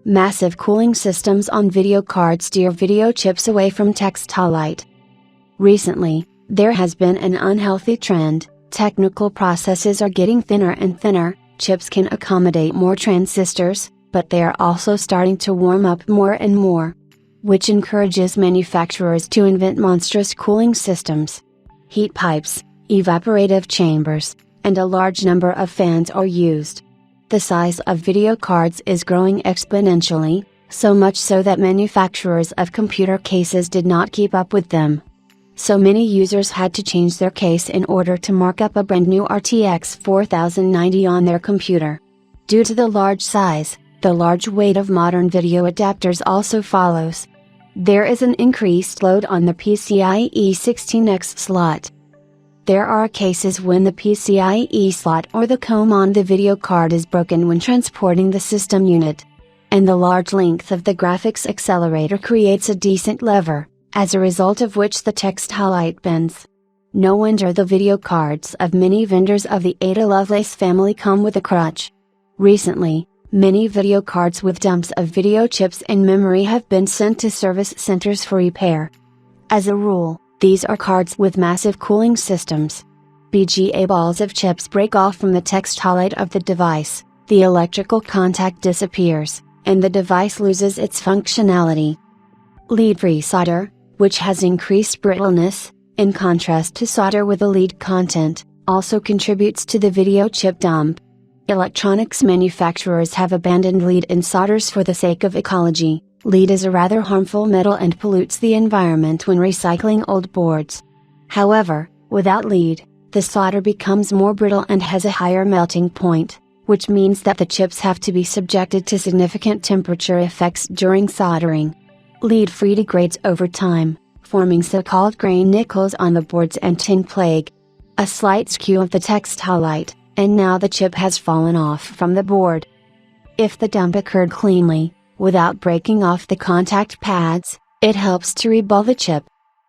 Massive cooling systems on video cards steer video chips away from textolite. Recently, there has been an unhealthy trend. Technical processes are getting thinner and thinner, chips can accommodate more transistors, but they are also starting to warm up more and more, which encourages manufacturers to invent monstrous cooling systems. Heat pipes, evaporative chambers, and a large number of fans are used. The size of video cards is growing exponentially, so much so that manufacturers of computer cases did not keep up with them. So many users had to change their case in order to mark up a brand new RTX 4090 on their computer. Due to the large size, the large weight of modern video adapters also follows. There is an increased load on the PCIe 16X slot. There are cases when the PCIe slot or the comb on the video card is broken when transporting the system unit. And the large length of the graphics accelerator creates a decent lever, as a result of which the textolite bends. No wonder the video cards of many vendors of the Ada Lovelace family come with a crutch. Recently, many video cards with dumps of video chips and memory have been sent to service centers for repair. As a rule, these are cards with massive cooling systems. BGA balls of chips break off from the textolite of the device, the electrical contact disappears, and the device loses its functionality. Lead-free solder, which has increased brittleness, in contrast to solder with a lead content, also contributes to the video chip dump. Electronics manufacturers have abandoned lead in solders for the sake of ecology. Lead is a rather harmful metal and pollutes the environment when recycling old boards. However, without lead, the solder becomes more brittle and has a higher melting point, which means that the chips have to be subjected to significant temperature effects during soldering. Lead-free degrades over time, forming so-called gray nickels on the boards and tin plague. A slight skew of the textolite, and now the chip has fallen off from the board. If the dump occurred cleanly, without breaking off the contact pads, it helps to reball the chip.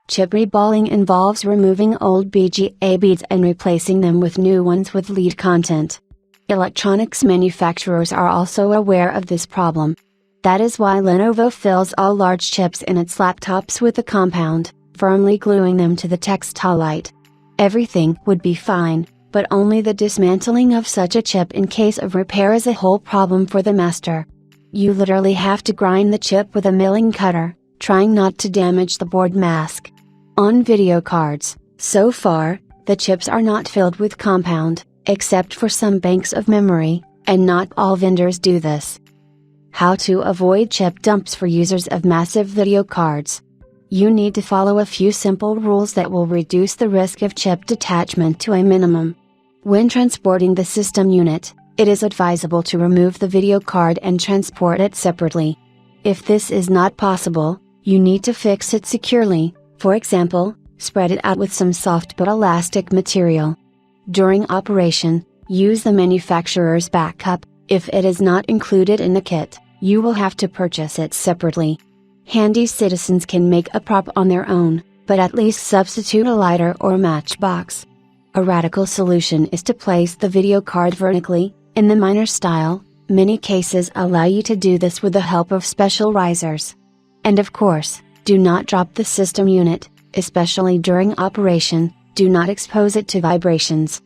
Chip reballing involves removing old BGA beads and replacing them with new ones with lead content. Electronics manufacturers are also aware of this problem. That is why Lenovo fills all large chips in its laptops with a compound, firmly gluing them to the textolite. Everything would be fine, but only the dismantling of such a chip in case of repair is a whole problem for the master. You literally have to grind the chip with a milling cutter, trying not to damage the board mask. On video cards, so far, the chips are not filled with compound, except for some banks of memory, and not all vendors do this. How to avoid chip dumps for users of massive video cards. You need to follow a few simple rules that will reduce the risk of chip detachment to a minimum. When transporting the system unit, it is advisable to remove the video card and transport it separately. If this is not possible, you need to fix it securely, for example, spread it out with some soft but elastic material. During operation, use the manufacturer's backup. If it is not included in the kit, you will have to purchase it separately. Handy citizens can make a prop on their own, but at least substitute a lighter or matchbox. A radical solution is to place the video card vertically, in the miner style. Many cases allow you to do this with the help of special risers. And of course, do not drop the system unit, especially during operation. Do not expose it to vibrations.